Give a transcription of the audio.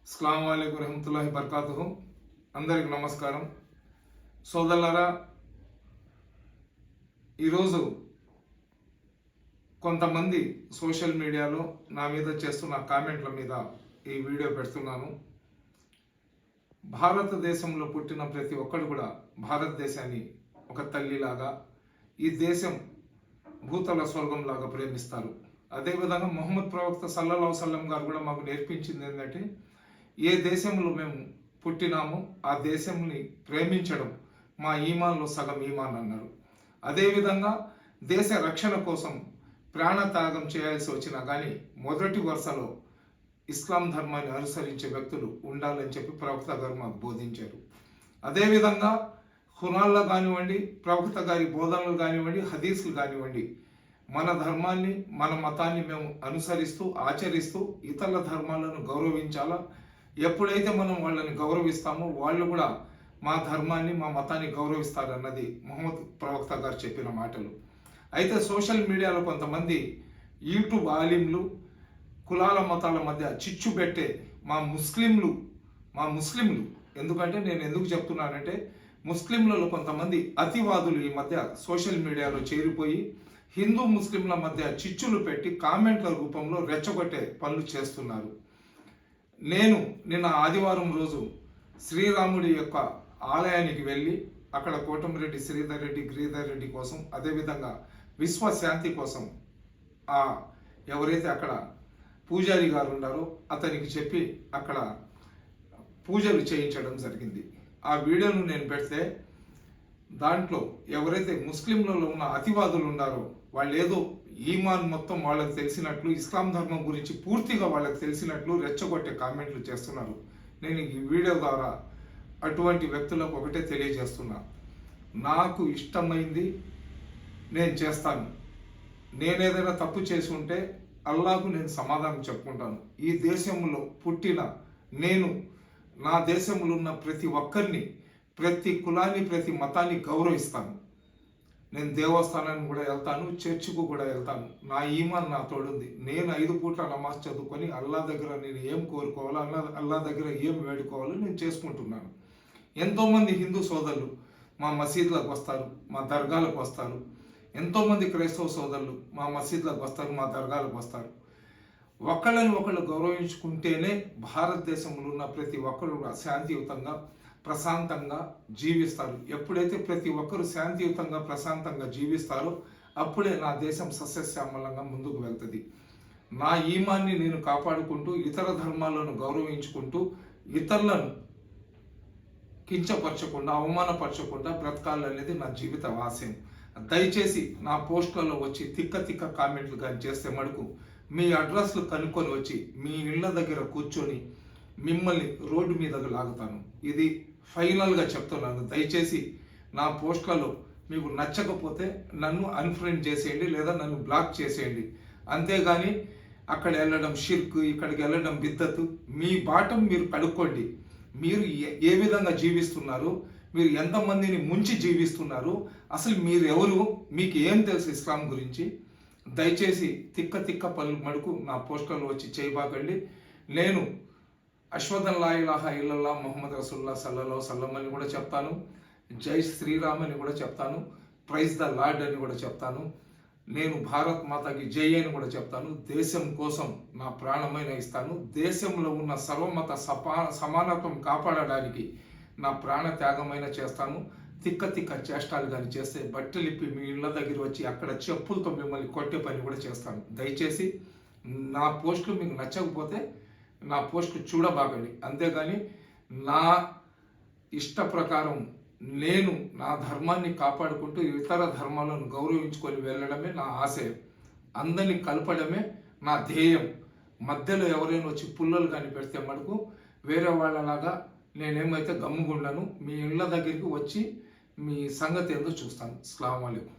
అస్సలాము అలైకుం వరహమతుల్లాహి బర్కాతుహు. అందరికి నమస్కారం. సోదరులారా, ఈరోజు కొంతమంది సోషల్ మీడియాలో నా మీద చేస్తున్న కామెంట్ల మీద ఈ వీడియో పెడుతున్నాను. భారతదేశంలో పుట్టిన ప్రతి ఒక్కరు కూడా భారతదేశాన్ని ఒక తల్లిలాగా, ఈ దేశం భూతల స్వర్గంలాగా ప్రేమిస్తారు. అదేవిధంగా మొహమ్మద్ ప్రవక్త సల్లల్లాహు అలైహి వసల్లం గారు కూడా మాకు నేర్పించింది ఏంటంటే, ఏ దేశంలో మేము పుట్టినామో ఆ దేశంని ప్రేమించడం మా ఈమాన్లో సగం ఈమాన్ అన్నారు. అదేవిధంగా దేశ రక్షణ కోసం ప్రాణత్యాగం చేయాల్సి వచ్చినా కానీ మొదటి వరుసలో ఇస్లాం ధర్మాన్ని అనుసరించే వ్యక్తులు ఉండాలని చెప్పి ప్రవక్త గారు మాకు బోధించారు. అదేవిధంగా ఖురాన్లో కానివ్వండి, ప్రవక్త గారి బోధనలు కానివ్వండి, హదీసులు కానివ్వండి, మన ధర్మాన్ని, మన మతాన్ని మేము అనుసరిస్తూ ఆచరిస్తూ ఇతరుల ధర్మాలను గౌరవించాలా. ఎప్పుడైతే మనం వాళ్ళని గౌరవిస్తామో వాళ్ళు కూడా మా ధర్మాన్ని, మా మతాన్ని గౌరవిస్తారన్నది మొహమ్మద్ ప్రవక్త గారు చెప్పిన మాటలు. అయితే సోషల్ మీడియాలో కొంతమంది యూట్యూబ్ ఆలింలు కులాల మతాల మధ్య చిచ్చు పెట్టే మా ముస్లింలు ఎందుకంటే నేను ఎందుకు చెప్తున్నానంటే, ముస్లింలలో కొంతమంది అతివాదులు ఈ మధ్య సోషల్ మీడియాలో చేరిపోయి హిందూ ముస్లింల మధ్య చిచ్చులు పెట్టి కామెంట్ల రూపంలో రెచ్చగొట్టే పనులు చేస్తున్నారు. నేను నిన్న ఆదివారం రోజు శ్రీరాముడి యొక్క ఆలయానికి వెళ్ళి అక్కడ కోటమిరెడ్డి శ్రీధర్ రెడ్డి, గిరిధర్ రెడ్డి కోసం, అదేవిధంగా విశ్వశాంతి కోసం ఎవరైతే అక్కడ పూజారి గారు ఉన్నారో అతనికి చెప్పి అక్కడ పూజలు చేయించడం జరిగింది. ఆ వీడియోను నేను పెడితే దాంట్లో ఎవరైతే ముస్లింలలో ఉన్న అతివాదులు ఉన్నారో వాళ్ళు ఏదో ఈమాన్ మొత్తం వాళ్ళకి తెలిసినట్లు, ఇస్లాం ధర్మం గురించి పూర్తిగా వాళ్ళకి తెలిసినట్లు రెచ్చగొట్టే కామెంట్లు చేస్తున్నారు. నేను ఈ వీడియో ద్వారా అటువంటి వ్యక్తులకు ఒకటే తెలియజేస్తున్నా, నాకు ఇష్టమైంది నేను చేస్తాను. నేనేదైనా తప్పు చేసి ఉంటే అల్లాహకు నేను సమాధానం చెప్పుకుంటాను. ఈ దేశంలో పుట్టిన నేను నా దేశంలో ఉన్న ప్రతి ఒక్కరిని, ప్రతి కులాన్ని, ప్రతి మతాన్ని గౌరవిస్తాను. నేను దేవస్థానానికి కూడా వెళ్తాను, చర్చికు కూడా వెళ్తాను. నా ఈమాన్ నా తోడుంది. నేను 5 పూట్ల నమాజ్ చదువుకొని అల్లా దగ్గర నేను ఏం కోరుకోవాలో, అల్లా దగ్గర ఏం వేడుకోవాలో నేను చేసుకుంటున్నాను. ఎంతోమంది హిందూ సోదరులు మా మసీదులకు వస్తారు, మా దర్గాలకు వస్తారు. ఎంతోమంది క్రైస్తవ సోదరులు మా మసీదులకు వస్తారు, మా దర్గాలకు వస్తారు. ఒకళ్ళని ఒకళ్ళు గౌరవించుకుంటేనే భారతదేశంలో ఉన్న ప్రతి ఒక్కరు కూడా శాంతియుతంగా, ప్రశాంతంగా జీవిస్తారు. ఎప్పుడైతే ప్రతి ఒక్కరు శాంతియుతంగా, ప్రశాంతంగా జీవిస్తారో అప్పుడే నా దేశం సస్యశ్యామలంగా ముందుకు వెళ్తుంది. నా ఈమాన్ని నేను కాపాడుకుంటూ, ఇతర ధర్మాలను గౌరవించుకుంటూ, ఇతరులను కించపరచకుండా, అవమానపరచకుండా బ్రతకాలనేది నా జీవిత ఆశయం. దయచేసి నా పోస్టులలో వచ్చి తిక్క కామెంట్లు కానీ చేస్తే మటుకు మీ అడ్రస్లు కనుక్కొని వచ్చి మీ ఇళ్ళ దగ్గర కూర్చొని మిమ్మల్ని రోడ్డు మీదకు లాగుతాను. ఇది ఫైనల్గా చెప్తున్నాను. దయచేసి నా పోస్టులలో మీకు నచ్చకపోతే నన్ను అన్ఫ్రెండ్ చేసేయండి, లేదా నన్ను బ్లాక్ చేసేయండి. అంతేగాని అక్కడ వెళ్ళడం షిర్క్, ఇక్కడికి వెళ్ళడం బిద్దతు. మీ బాటం మీరు కడుక్కోండి. మీరు ఏ విధంగా జీవిస్తున్నారు, మీరు ఎంతమందిని ముంచి జీవిస్తున్నారు, అసలు మీరు ఎవరు, మీకు ఏం తెలుసు ఇస్లాం గురించి. దయచేసి తిక్క పనులు మడుకు నా పోస్టర్లో వచ్చి చేయబాకండి. నేను అష్హదు లా ఇలాహా ఇల్లల్లాహ్ ముహమ్మద్ రసూలుల్లాహ్ సల్లల్లాహు అలైహి వసల్లం అని కూడా చెప్తాను. జై శ్రీరామ్ అని కూడా చెప్తాను. ప్రైజ్ ద లార్డ్ అని కూడా చెప్తాను. నేను భారత్ మాతకి జై అని కూడా చెప్తాను. దేశం కోసం నా ప్రాణమైన ఇస్తాను. దేశంలో ఉన్న సర్వమత సమానత్వం కాపాడడానికి నా ప్రాణ త్యాగమైన చేస్తాను. తిక్క చేష్టాలు కానీ చేస్తే బట్టలిప్పి మీ ఇళ్ళ దగ్గర వచ్చి అక్కడ చెప్పులతో మిమ్మల్ని కొట్టే పని కూడా చేస్తాను. దయచేసి నా పోస్టులు మీకు నచ్చకపోతే నా పోస్టులు చూడబాగండి. అంతేగాని నా ఇష్ట ప్రకారం నేను నా ధర్మాన్ని కాపాడుకుంటూ ఇతర ధర్మాలను గౌరవించుకొని వెళ్ళడమే నా ఆశయం. అందరినీ కలపడమే నా ధ్యేయం. మధ్యలో ఎవరైనా వచ్చి పుల్లలు కానీ పెడితే మటుకు వేరే వాళ్ళలాగా నేనేమైతే గమ్ముగుండను. మీ ఇళ్ళ దగ్గరికి వచ్చి మీ సంగతి ఏందో చూస్తాను. అస్సలాము అలైకుం.